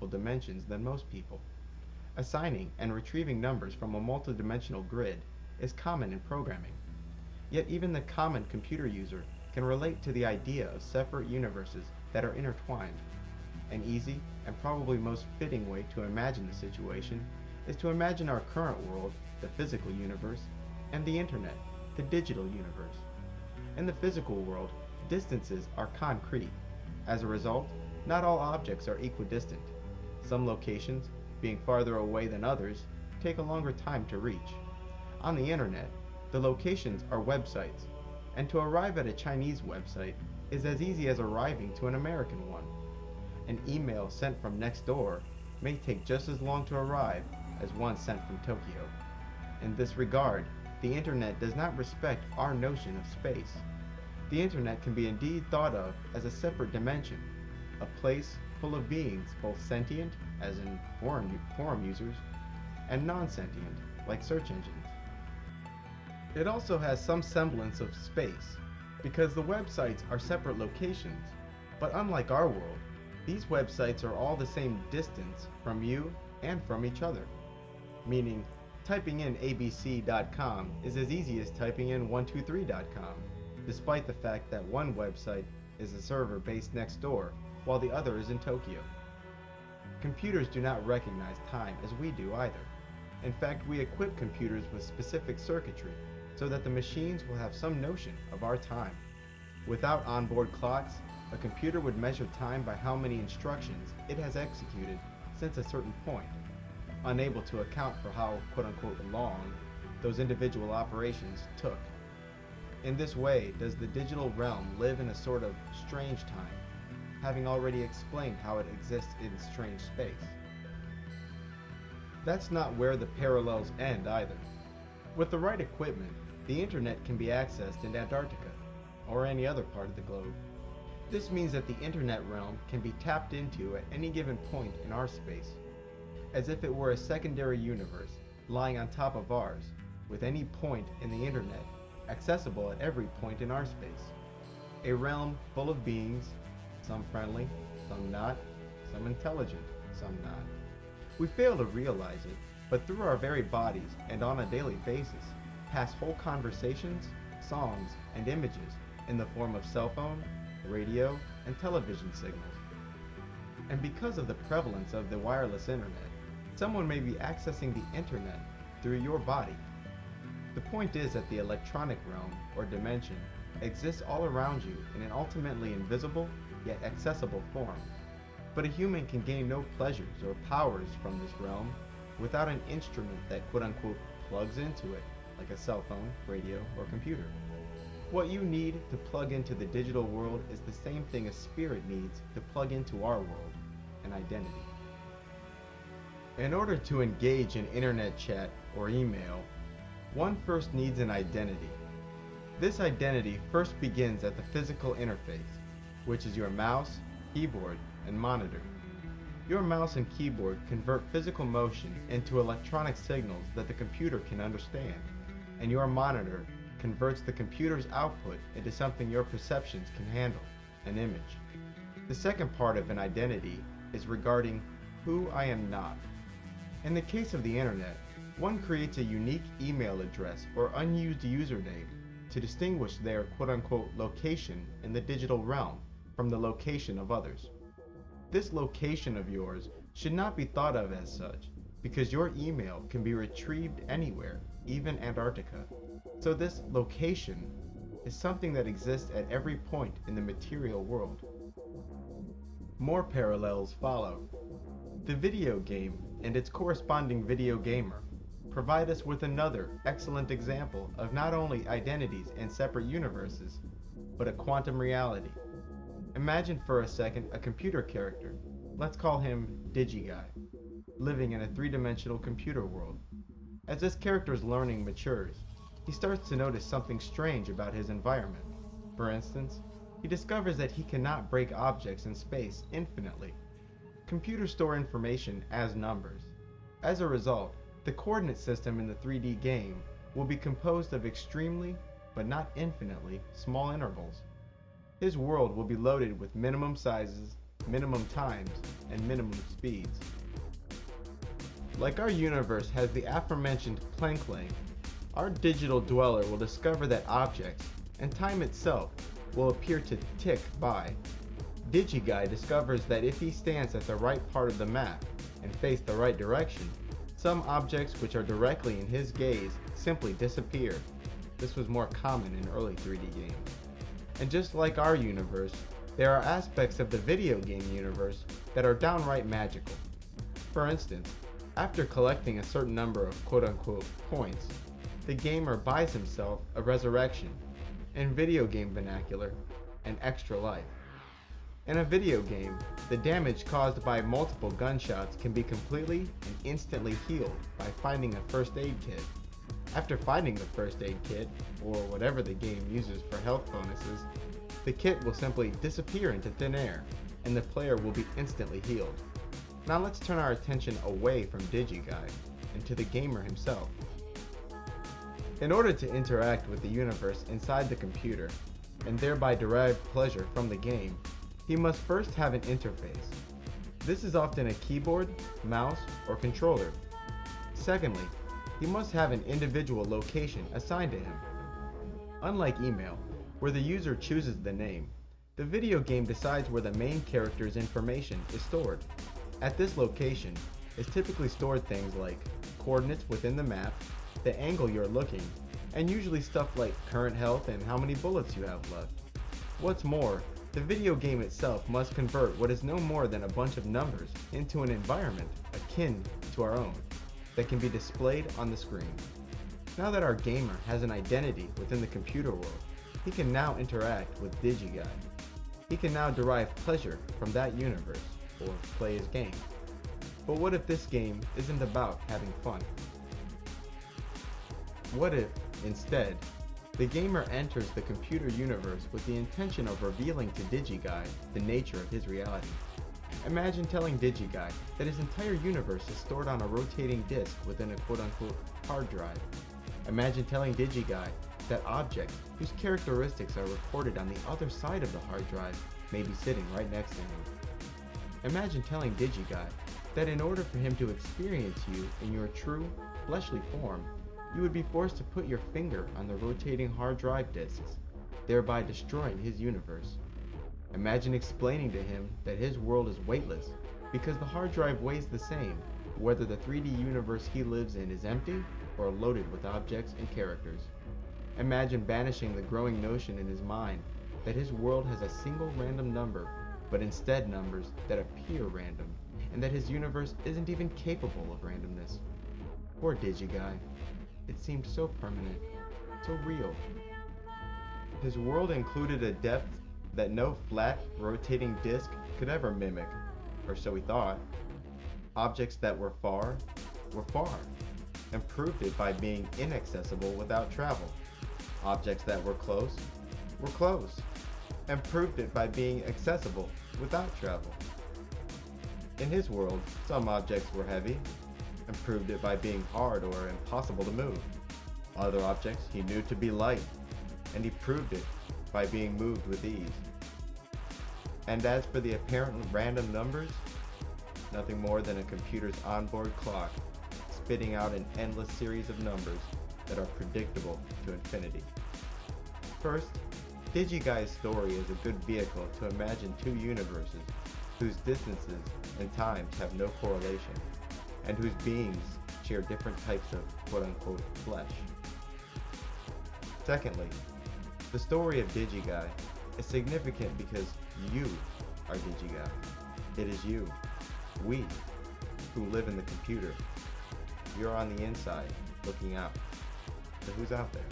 multiple dimensions than most people. Assigning and retrieving numbers from a multidimensional grid is common in programming. Yet even the common computer user can relate to the idea of separate universes that are intertwined. An easy and probably most fitting way to imagine the situation is to imagine our current world, the physical universe, and the internet, the digital universe. In the physical world, distances are concrete. As a result, not all objects are equidistant. Some locations, being farther away than others, take a longer time to reach. On the internet, the locations are websites, and to arrive at a Chinese website is as easy as arriving to an American one. An email sent from next door may take just as long to arrive as one sent from Tokyo. In this regard, the internet does not respect our notion of space. The internet can be indeed thought of as a separate dimension, a place full of beings both sentient, as in forum users, and non-sentient, like search engines. It also has some semblance of space, because the websites are separate locations, but unlike our world, these websites are all the same distance from you and from each other. Meaning, typing in abc.com is as easy as typing in 123.com, despite the fact that one website is a server based next door, while the other is in Tokyo. Computers do not recognize time as we do either. In fact, we equip computers with specific circuitry, so that the machines will have some notion of our time. Without onboard clocks, a computer would measure time by how many instructions it has executed since a certain point, unable to account for how quote-unquote long those individual operations took. In this way does the digital realm live in a sort of strange time, having already explained how it exists in strange space. That's not where the parallels end either. With the right equipment, the internet can be accessed in Antarctica, or any other part of the globe. This means that the internet realm can be tapped into at any given point in our space, as if it were a secondary universe lying on top of ours, with any point in the internet accessible at every point in our space. A realm full of beings, some friendly, some not, some intelligent, some not. We fail to realize it, but through our very bodies and on a daily basis, pass whole conversations, songs, and images in the form of cell phone, radio, and television signals. And because of the prevalence of the wireless internet, someone may be accessing the internet through your body. The point is that the electronic realm, or dimension, exists all around you in an ultimately invisible, yet accessible form. But a human can gain no pleasures or powers from this realm without an instrument that quote-unquote plugs into it, like a cell phone, radio, or computer. What you need to plug into the digital world is the same thing a spirit needs to plug into our world, an identity. In order to engage in internet chat or email, one first needs an identity. This identity first begins at the physical interface, which is your mouse, keyboard, and monitor. Your mouse and keyboard convert physical motion into electronic signals that the computer can understand, and your monitor converts the computer's output into something your perceptions can handle, an image. The second part of an identity is regarding who I am not. In the case of the internet, one creates a unique email address or unused username to distinguish their quote-unquote location in the digital realm from the location of others. This location of yours should not be thought of as such, because your email can be retrieved anywhere, even Antarctica. So this location is something that exists at every point in the material world. More parallels follow. The video game and its corresponding video gamer provide us with another excellent example of not only identities in separate universes, but a quantum reality. Imagine for a second a computer character, let's call him DigiGuy, living in a three-dimensional computer world. As this character's learning matures, he starts to notice something strange about his environment. For instance, he discovers that he cannot break objects in space infinitely. Computers store information as numbers. As a result, the coordinate system in the 3D game will be composed of extremely, but not infinitely, small intervals. His world will be loaded with minimum sizes, minimum times, and minimum speeds. Like our universe has the aforementioned Planck length, our digital dweller will discover that objects, and time itself, will appear to tick by. DigiGuy discovers that if he stands at the right part of the map and face the right direction, some objects which are directly in his gaze simply disappear. This was more common in early 3D games. And just like our universe, there are aspects of the video game universe that are downright magical. For instance, after collecting a certain number of quote-unquote points, the gamer buys himself a resurrection, in video game vernacular, an extra life. In a video game, the damage caused by multiple gunshots can be completely and instantly healed by finding a first aid kit. After finding the first aid kit, or whatever the game uses for health bonuses, the kit will simply disappear into thin air, and the player will be instantly healed. Now let's turn our attention away from DigiGuy and to the gamer himself. In order to interact with the universe inside the computer, and thereby derive pleasure from the game, he must first have an interface. This is often a keyboard, mouse, or controller. Secondly, he must have an individual location assigned to him. Unlike email, where the user chooses the name, the video game decides where the main character's information is stored. At this location is typically stored things like coordinates within the map, the angle you're looking, and usually stuff like current health and how many bullets you have left. What's more, the video game itself must convert what is no more than a bunch of numbers into an environment akin to our own that can be displayed on the screen. Now that our gamer has an identity within the computer world, he can now interact with DigiGuy. He can now derive pleasure from that universe, or play his game. But what if this game isn't about having fun? What if, instead, the gamer enters the computer universe with the intention of revealing to DigiGuy the nature of his reality? Imagine telling DigiGuy that his entire universe is stored on a rotating disk within a quote-unquote hard drive. Imagine telling DigiGuy that objects whose characteristics are recorded on the other side of the hard drive may be sitting right next to him. Imagine telling DigiGuy that in order for him to experience you in your true, fleshly form, you would be forced to put your finger on the rotating hard drive disks, thereby destroying his universe. Imagine explaining to him that his world is weightless because the hard drive weighs the same whether the 3D universe he lives in is empty or loaded with objects and characters. Imagine banishing the growing notion in his mind that his world has a single random number, but instead numbers that appear random, and that his universe isn't even capable of randomness. Poor DigiGuy. It seemed so permanent, so real. His world included a depth that no flat, rotating disc could ever mimic, or so he thought. Objects that were far, and proved it by being inaccessible without travel. Objects that were close, and proved it by being accessible without travel. In his world, some objects were heavy, and proved it by being hard or impossible to move. Other objects he knew to be light, and he proved it by being moved with ease. And as for the apparent random numbers, nothing more than a computer's onboard clock, spitting out an endless series of numbers that are predictable to infinity. First, DigiGuy's story is a good vehicle to imagine two universes whose distances and times have no correlation, and whose beings share different types of quote-unquote flesh. Secondly, the story of DigiGuy is significant because you are DigiGuy. It is you, we, who live in the computer. You're on the inside, looking out. So who's out there?